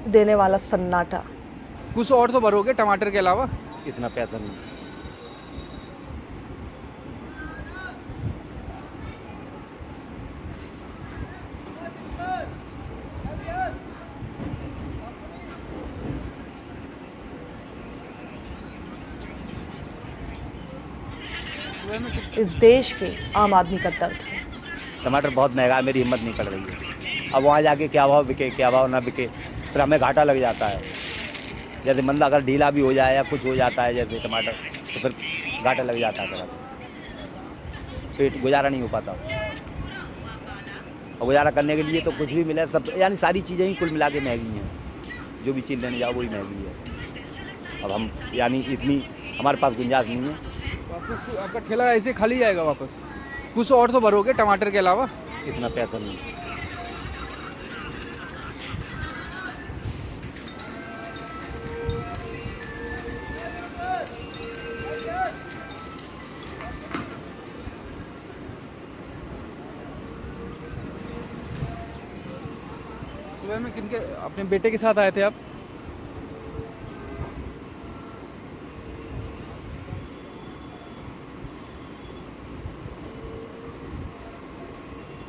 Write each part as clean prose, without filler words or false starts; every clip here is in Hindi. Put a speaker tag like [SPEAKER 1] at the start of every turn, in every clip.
[SPEAKER 1] देने वाला सन्नाटा।
[SPEAKER 2] कुछ और तो भरोगे टमाटर के अलावा?
[SPEAKER 3] इतना पैसा नहीं।
[SPEAKER 1] इस देश के आम आदमी का दर्द है।
[SPEAKER 3] टमाटर बहुत महंगा है, मेरी हिम्मत नहीं पड़ रही है। अब वहाँ जाके क्या भाव बिके क्या भाव ना बिके, फिर हमें घाटा लग जाता है। जैसे मंदा अगर ढीला भी हो जाए या कुछ हो जाता है जैसे टमाटर, तो फिर घाटा लग जाता है थोड़ा, पेट गुजारा नहीं हो पाता। और गुजारा करने के लिए तो कुछ भी मिले, सब यानी सारी चीज़ें ही कुल मिला के महंगी हैं। जो भी चीज़ लेने जाओ वही महंगी है। अब हम यानी इतनी हमारे पास गुंजाइश नहीं है।
[SPEAKER 2] वापस आपका ठेला ऐसे खाली जाएगा वापस? कुछ और तो भरोगे टमाटर के अलावा?
[SPEAKER 3] इतना पैसा नहीं।
[SPEAKER 2] सुबह में किनके अपने बेटे के साथ आए थे आप?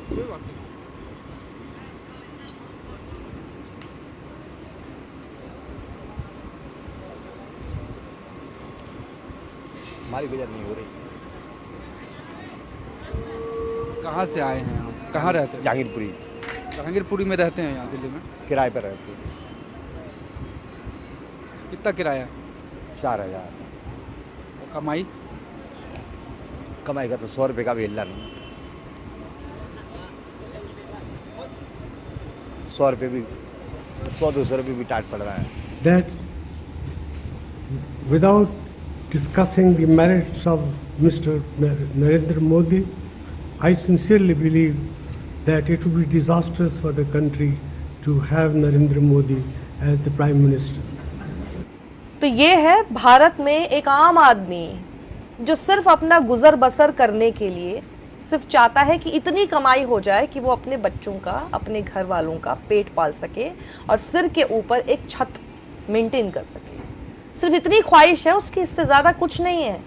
[SPEAKER 2] कोई बात नहीं।
[SPEAKER 3] हमारी गुजर नहीं हो रही।
[SPEAKER 2] कहाँ से आए हैं आप? कहाँ रहते हैं?
[SPEAKER 3] जहांगीरपुरी
[SPEAKER 2] जहांगीरपुरी में रहते हैं यहाँ दिल्ली में?
[SPEAKER 3] किराए पर रहती है।
[SPEAKER 2] कितना किराया?
[SPEAKER 3] 4000।
[SPEAKER 2] और कमाई?
[SPEAKER 3] कमाई का तो 100 रुपये का भी हिल्ला नहीं। 100 रुपये भी 100-200 रुपये भी टाट पड़ रहा है।
[SPEAKER 4] That without discussing the merits of Mr. Narendra Modi, I sincerely believe that it would be disastrous for the country to have Narendra Modi as the Prime Minister.
[SPEAKER 1] तो ये है भारत में एक आम आदमी जो सिर्फ अपना गुजर बसर करने के लिए सिर्फ चाहता है कि इतनी कमाई हो जाए कि वो अपने बच्चों का, अपने घर वालों का पेट पाल सके और सिर के ऊपर एक छत मेंटेन कर सके। सिर्फ इतनी ख्वाहिश है उसकी, इससे ज़्यादा कुछ नहीं है।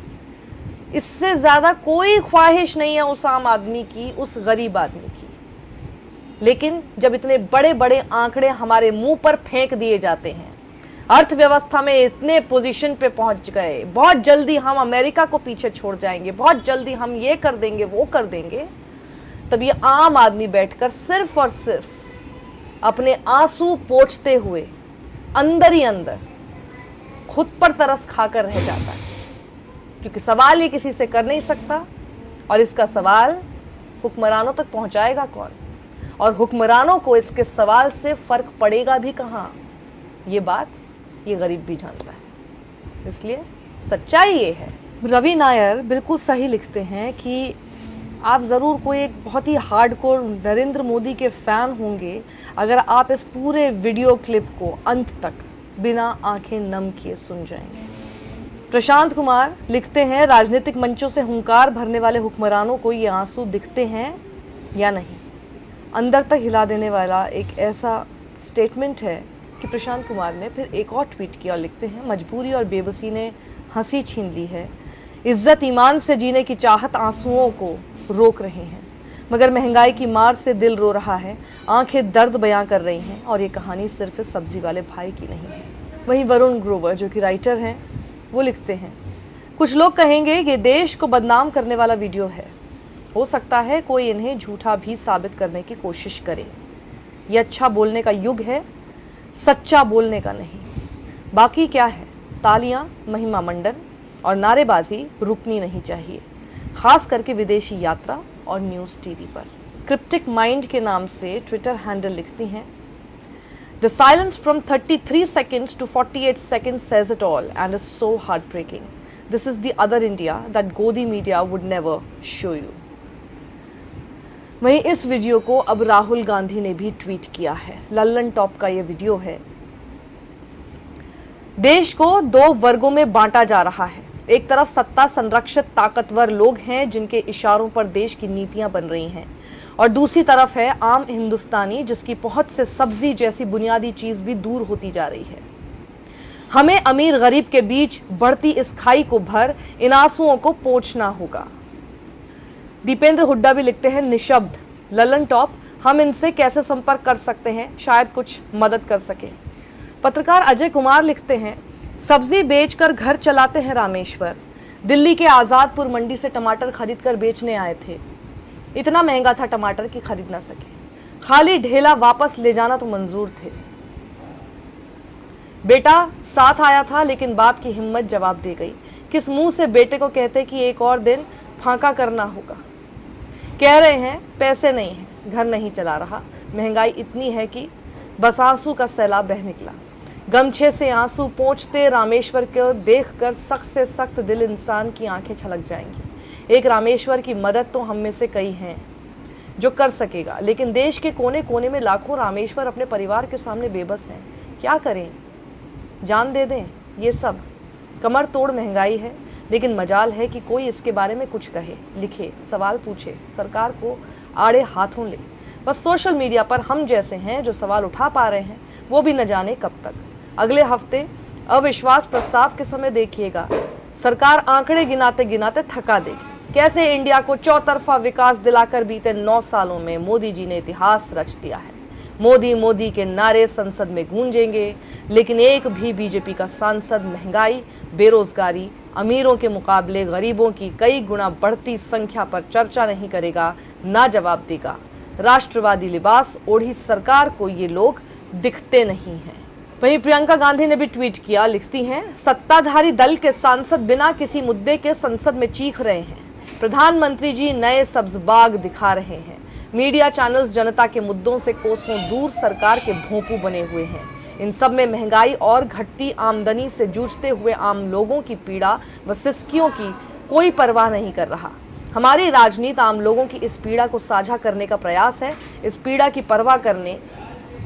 [SPEAKER 1] इससे ज़्यादा कोई ख्वाहिश नहीं है उस आम आदमी की, उस गरीब आदमी की। लेकिन जब इतने बड़े बड़े आंकड़े हमारे मुंह पर फेंक दिए जाते हैं, अर्थव्यवस्था में इतने पोजीशन पे पहुंच गए, बहुत जल्दी हम अमेरिका को पीछे छोड़ जाएंगे, बहुत जल्दी हम ये कर देंगे वो कर देंगे, तब ये आम आदमी बैठकर सिर्फ और सिर्फ अपने आंसू पोंछते हुए अंदर ही अंदर खुद पर तरस खाकर रह जाता है। क्योंकि सवाल ये किसी से कर नहीं सकता और इसका सवाल हुक्मरानों तक पहुंचाएगा कौन, और हुक्मरानों को इसके सवाल से फर्क पड़ेगा भी कहाँ, ये बात ये गरीब भी जानता है। इसलिए सच्चाई ये है। रवि नायर बिल्कुल सही लिखते हैं कि आप ज़रूर कोई एक बहुत ही हार्डकोर नरेंद्र मोदी के फ़ैन होंगे अगर आप इस पूरे वीडियो क्लिप को अंत तक बिना आंखें नम किए सुन जाएंगे। प्रशांत कुमार लिखते हैं, राजनीतिक मंचों से हुंकार भरने वाले हुक्मरानों को ये आंसू दिखते हैं या नहीं। अंदर तक हिला देने वाला एक ऐसा स्टेटमेंट है कि प्रशांत कुमार ने फिर एक और ट्वीट किया और लिखते हैं, मजबूरी और बेबसी ने हंसी छीन ली है, इज्जत ईमान से जीने की चाहत आंसुओं को रोक रहे हैं, मगर महंगाई की मार से दिल रो रहा है, आंखें दर्द बयां कर रही हैं और ये कहानी सिर्फ इस सब्जी वाले भाई की नहीं है। वहीं वरुण ग्रोवर जो कि राइटर हैं वो लिखते हैं, कुछ लोग कहेंगे ये देश को बदनाम करने वाला वीडियो है, हो सकता है कोई इन्हें झूठा भी साबित करने की कोशिश करे। ये अच्छा बोलने का युग है, सच्चा बोलने का नहीं। बाकी क्या है, तालियां, महिमा मंडन और नारेबाजी रुकनी नहीं चाहिए, खास करके विदेशी यात्रा और न्यूज़ टीवी पर। क्रिप्टिक माइंड के नाम से ट्विटर हैंडल लिखती हैं, The silence from 33 seconds to 48 seconds says it all and is so heartbreaking. This is the other India that Godi media would never show you. वहीं इस वीडियो को अब राहुल गांधी ने भी ट्वीट किया है। लल्लन टॉप का ये वीडियो है। देश को दो वर्गों में बांटा जा रहा है। एक तरफ सत्ता संरक्षित ताकतवर लोग हैं जिनके इशारों पर देश की नीतियां बन रही हैं, और दूसरी तरफ है आम हिंदुस्तानी जिसकी पहुंच से सब्जी जैसी बुनियादी चीज भी दूर होती जा रही है। हमें अमीर गरीब के बीच बढ़ती इस खाई को भर इन आंसुओं को पोंछना होगा। दीपेंद्र हुड्डा भी लिखते हैं निशब्द, ललन टॉप, हम इनसे कैसे संपर्क कर सकते हैं, शायद कुछ मदद कर सके। पत्रकार अजय कुमार लिखते हैं सब्जी बेचकर घर चलाते हैं रामेश्वर, दिल्ली के आजादपुर मंडी से टमाटर खरीद कर बेचने आए थे, इतना महंगा था टमाटर कि खरीद ना सके, खाली ढेला वापस ले जाना तो मंजूर थे। बेटा साथ आया था लेकिन बाप की हिम्मत जवाब दे गई, किस मुंह से बेटे को कहते कि एक और दिन फांका करना होगा। कह रहे हैं पैसे नहीं हैं, घर नहीं चला रहा, महंगाई इतनी है कि बस आंसू का सैलाब बह निकला। गमछे से आंसू पोंछते रामेश्वर को देखकर सख्त से सख्त दिल इंसान की आंखें छलक जाएंगी। एक रामेश्वर की मदद तो हम में से कई हैं जो कर सकेगा, लेकिन देश के कोने कोने में लाखों रामेश्वर अपने परिवार के सामने बेबस हैं। क्या करें, जान दे दें? ये सब कमर तोड़ महंगाई है, लेकिन मजाल है कि कोई इसके बारे में कुछ कहे, लिखे, सवाल पूछे, सरकार को आड़े हाथों ले। बस सोशल मीडिया पर हम जैसे हैं जो सवाल उठा पा रहे हैं, वो भी न जाने कब तक। अगले हफ्ते अविश्वास प्रस्ताव के समय देखिएगा, सरकार आंकड़े गिनाते गिनाते थका देगी। कैसे इंडिया को चौतरफा विकास दिलाकर बीते 9 सालों में मोदी जी ने इतिहास रच दिया है। मोदी मोदी के नारे संसद में गूंजेंगे, लेकिन एक भी बीजेपी का सांसद महंगाई, बेरोजगारी, अमीरों के मुकाबले गरीबों की कई गुना बढ़ती संख्या पर चर्चा नहीं करेगा, ना जवाब देगा। राष्ट्रवादी लिबास ओढ़ी सरकार को ये लोग दिखते नहीं हैं। वहीं प्रियंका गांधी ने भी ट्वीट किया, लिखती हैं सत्ताधारी दल के सांसद बिना किसी मुद्दे के संसद में चीख रहे हैं, प्रधानमंत्री जी नए सब्ज बाग दिखा रहे हैं, मीडिया चैनल्स जनता के मुद्दों से कोसों दूर सरकार के भोंपू बने हुए हैं। इन सब में महंगाई और घटती आमदनी से जूझते हुए आम लोगों की पीड़ा व सिसकियों की कोई परवाह नहीं कर रहा। हमारी राजनीति आम लोगों की इस पीड़ा को साझा करने का प्रयास है, इस पीड़ा की परवाह करने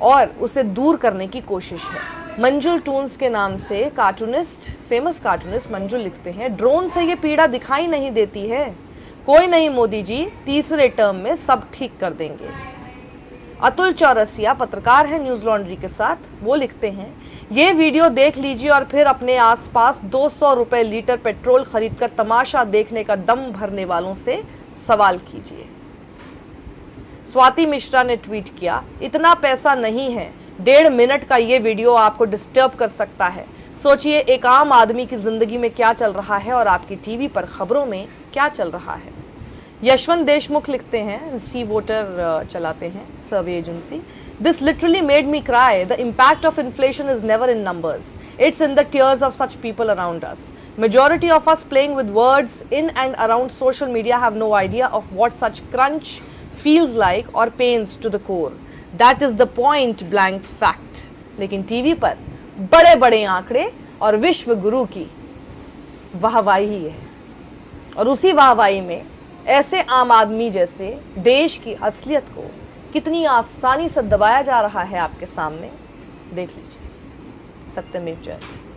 [SPEAKER 1] और उसे दूर करने की कोशिश है। मंजुल टून्स के नाम से कार्टूनिस्ट, फेमस कार्टूनिस्ट मंजुल लिखते हैं ड्रोन से ये पीड़ा दिखाई नहीं देती है, कोई नहीं मोदी जी, तीसरे टर्म में सब ठीक कर देंगे। अतुल चौरसिया पत्रकार हैं न्यूज लॉन्ड्री के साथ, वो लिखते हैं ये वीडियो देख लीजिए और फिर अपने आसपास 200 रुपए लीटर पेट्रोल खरीदकर तमाशा देखने का दम भरने वालों से सवाल कीजिए। स्वाति मिश्रा ने ट्वीट किया, इतना पैसा नहीं है, 1.5 मिनट का ये वीडियो आपको डिस्टर्ब कर सकता है। सोचिए एक आम आदमी की जिंदगी में क्या चल रहा है और आपकी टीवी पर खबरों में क्या चल रहा है। यशवंत देशमुख लिखते हैं, सी वोटर चलाते हैं survey agency, this literally made me cry, the impact of inflation is never in numbers, it's in the tears of such people around us. Majority of us playing with words in and around social media have no idea of what such crunch feels like or pains to the core. That is the point blank fact. लेकिन टीवी पर बड़े बड़े आंकड़े और विश्व गुरु की वाहवाही ही है, और उसी वाहवाही में ऐसे आम आदमी जैसे देश की असलियत को कितनी आसानी से दबाया जा रहा है आपके सामने, देख लीजिए। सत्यमेव जयते।